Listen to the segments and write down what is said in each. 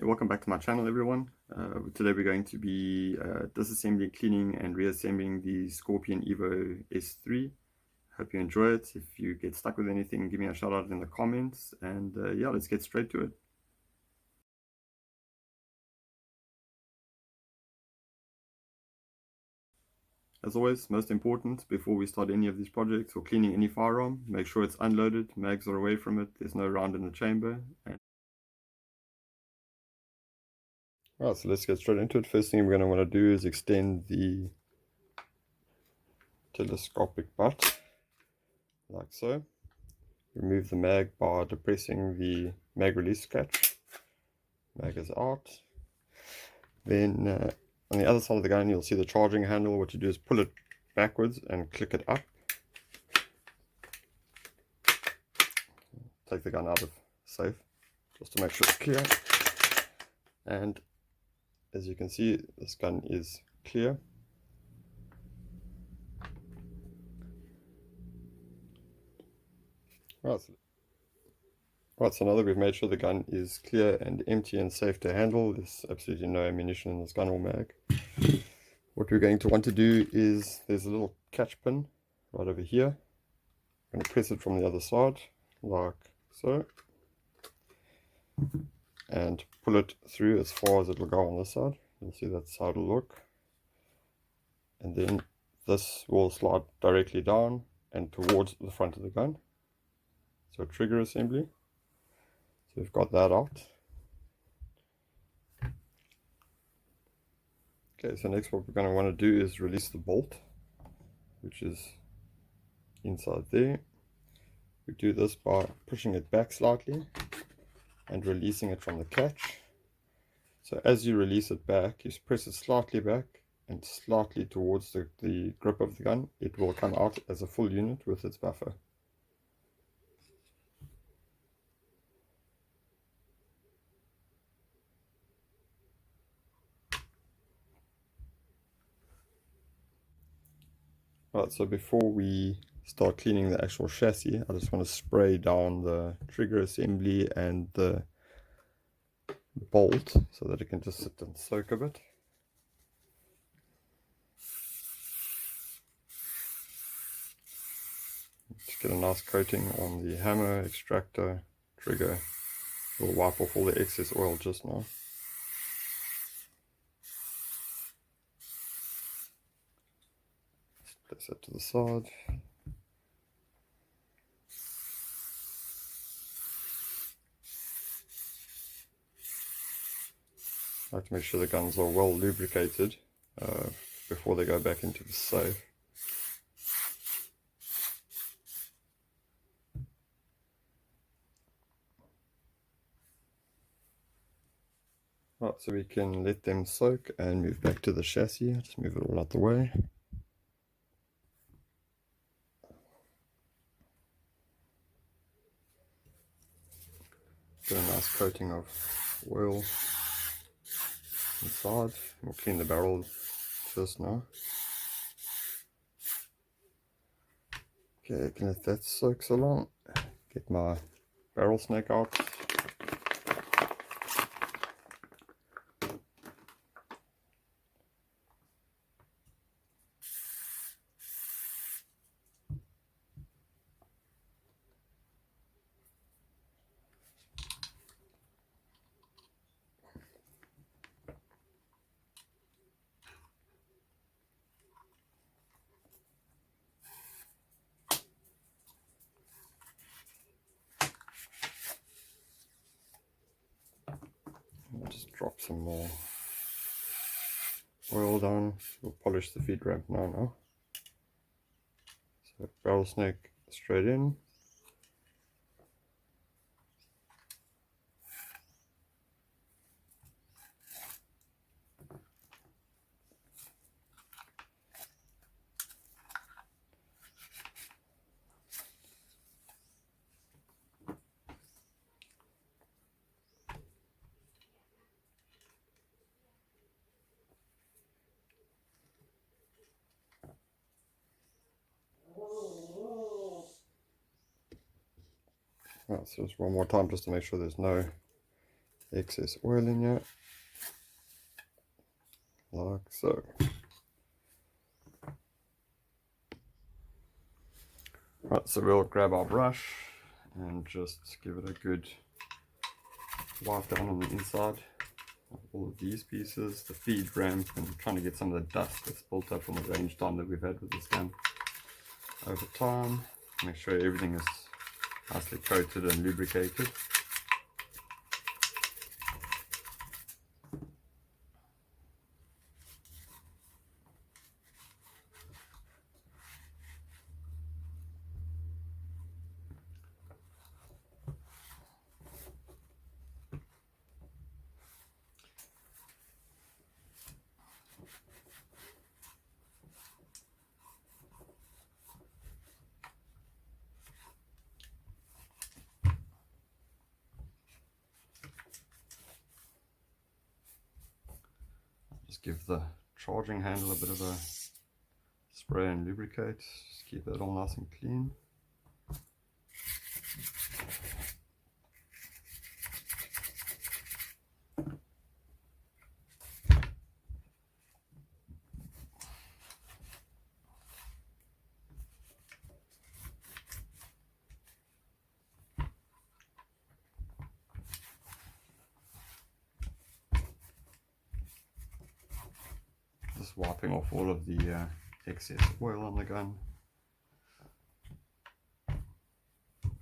Welcome back to my channel, everyone. Today we're going to be disassembling, cleaning and reassembling the Scorpion Evo S3. Hope you enjoy it. If you get stuck with anything, give me a shout out in the comments, and yeah, let's get straight to it. As always, most important, before we start any of these projects or cleaning any firearm, make sure it's unloaded, mags are away from it, there's no round in the chamber. Alright, so let's get straight into it. First thing we're going to want to do is extend the telescopic butt, like so. Remove the mag by depressing the mag release catch. Mag is out. Then on the other side of the gun you'll see the charging handle. What you do is pull it backwards and click it up. Take the gun out of safe just to make sure it's clear. And as you can see, this gun is clear. Right, so now that we've made sure the gun is clear and empty and safe to handle, there's absolutely no ammunition in this gun or mag. What we're going to want to do is, there's a little catch pin right over here. I'm going to press it from the other side, like so. And pull it through as far as it'll go on this side. You'll see that's how it'll look. And then this will slide directly down and towards the front of the gun. So trigger assembly. So we've got that out. Okay, so next what we're going to want to do is release the bolt, which is inside there. We do this by pushing it back slightly and releasing it from the catch. So as you release it back, you press it slightly back and slightly towards the grip of the gun. It will come out as a full unit with its buffer. Right, so before we start cleaning the actual chassis, I just want to spray down the trigger assembly and the bolt so that it can just sit and soak a bit. Just get a nice coating on the hammer, extractor, trigger. We'll wipe off all the excess oil just now. Place that to the side. I like to make sure the guns are well lubricated before they go back into the safe. Right, so we can let them soak and move back to the chassis. Just move it all out the way. Get a nice coating of oil inside. We'll clean the barrel first now. Okay, I can let that soak so long. Get my barrel snake out. I'll just drop some more oil down. We'll polish the feed ramp now. So barrel snake straight in. Right, so just one more time just to make sure there's no excess oil in here, like so. Right, so we'll grab our brush and just give it a good wipe down on the inside of all of these pieces, the feed ramp, and trying to get some of the dust that's built up from the range time that we've had with this gun over time. Make sure everything is nicely coated and lubricated. Just give the charging handle a bit of a spray and lubricate. Just keep that all nice and clean. Just wiping off all of the excess oil on the gun.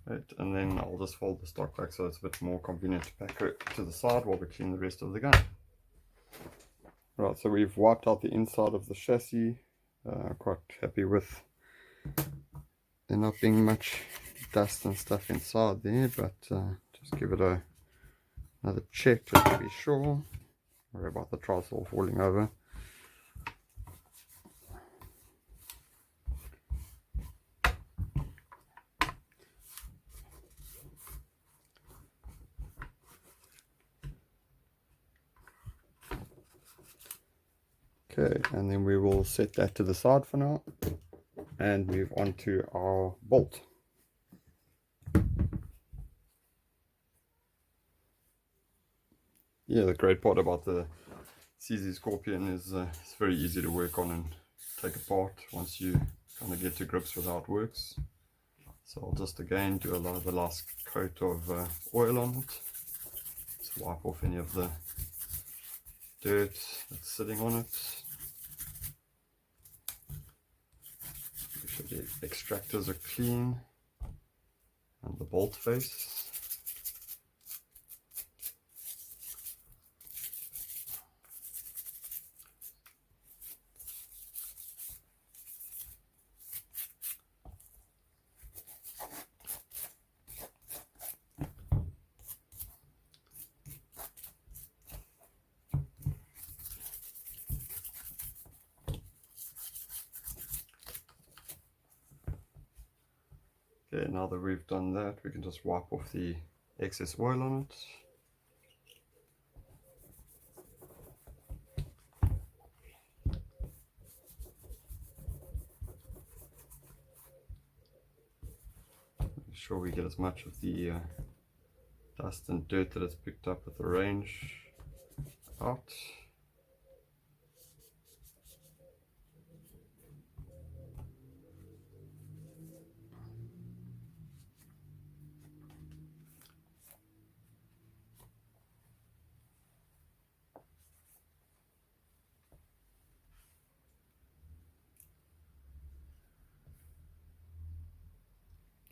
Right, and then I'll just fold the stock back so it's a bit more convenient to pack it to the side while we clean the rest of the gun. Right, so we've wiped out the inside of the chassis. Quite happy with there not being much dust and stuff inside there, but just give it another check just to be sure. Worry about the tristle falling over. Okay, and then we will set that to the side for now and move on to our bolt. Yeah, the great part about the CZ Scorpion is it's very easy to work on and take apart once you kind of get to grips with how it works. So I'll just again do the last coat of oil on it. Just wipe off any of the dirt that's sitting on it. Make sure the extractors are clean and the bolt face. Okay, now that we've done that, we can just wipe off the excess oil on it. Make sure we get as much of the dust and dirt that it's picked up at the range out.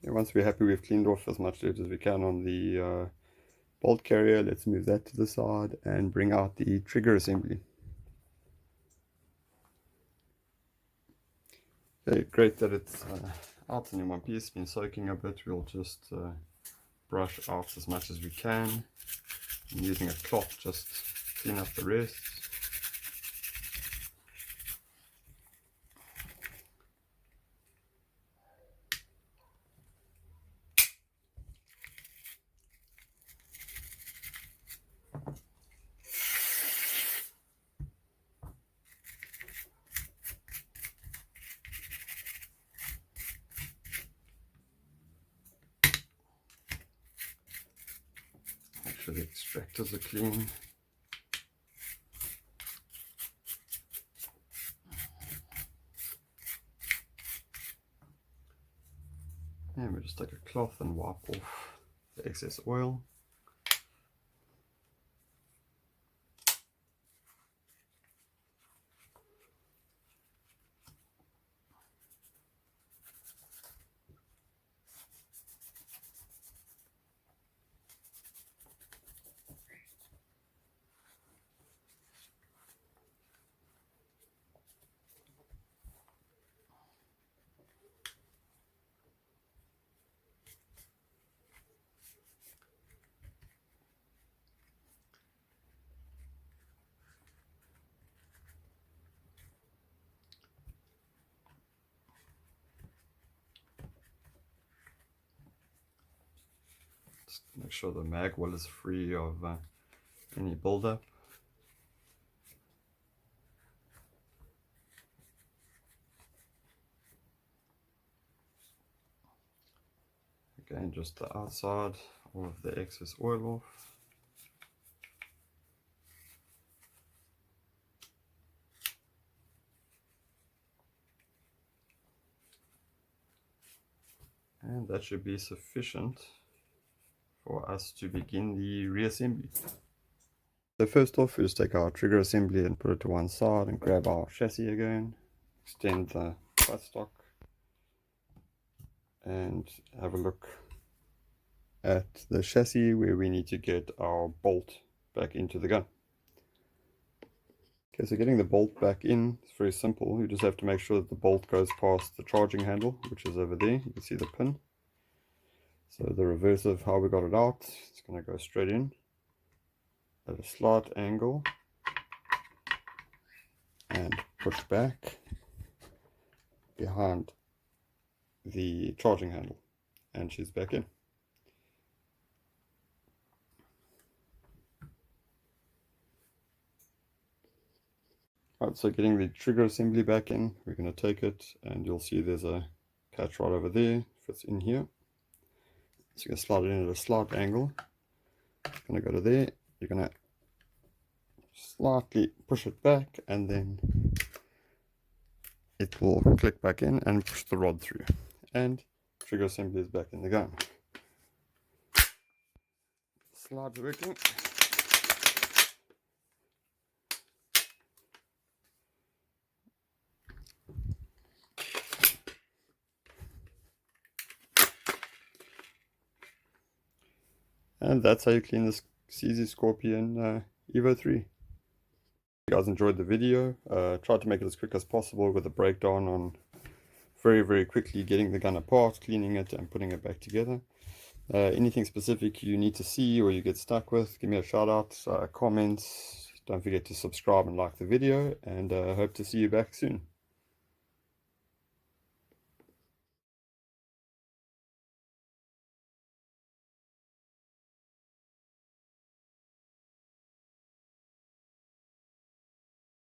Okay, once we're happy we've cleaned off as much dirt as we can on the bolt carrier, let's move that to the side and bring out the trigger assembly. Okay, great that it's out in one piece, been soaking a bit. We'll just brush out as much as we can. I'm using a cloth just clean up the rest. The Inspectors are clean. And we just take a cloth and wipe off the excess oil. Just make sure the mag well is free of any buildup. Again, just the outside, all of the excess oil off. And that should be sufficient for us to begin the reassembly. So first off, we just take our trigger assembly and put it to one side and grab our chassis again, extend the buttstock, and have a look at the chassis where we need to get our bolt back into the gun. Okay, so getting the bolt back in is very simple. You just have to make sure that the bolt goes past the charging handle, which is over there. You can see the pin. So the reverse of how we got it out, it's going to go straight in at a slight angle and push back behind the charging handle, and she's back in. Right, so getting the trigger assembly back in, we're going to take it, and you'll see there's a catch right over there, fits in here. So you're going to slide it in at a slight angle. It's going to go to there. You're going to slightly push it back, and then it will click back in and push the rod through. And trigger assembly is back in the gun. Slide's working. And that's how you clean this CZ Scorpion Evo 3. If you guys enjoyed the video, tried to make it as quick as possible with a breakdown on very quickly getting the gun apart, cleaning it and putting it back together. Anything specific you need to see or you get stuck with, give me a shout out, comments. Don't forget to subscribe and like the video, and hope to see you back soon.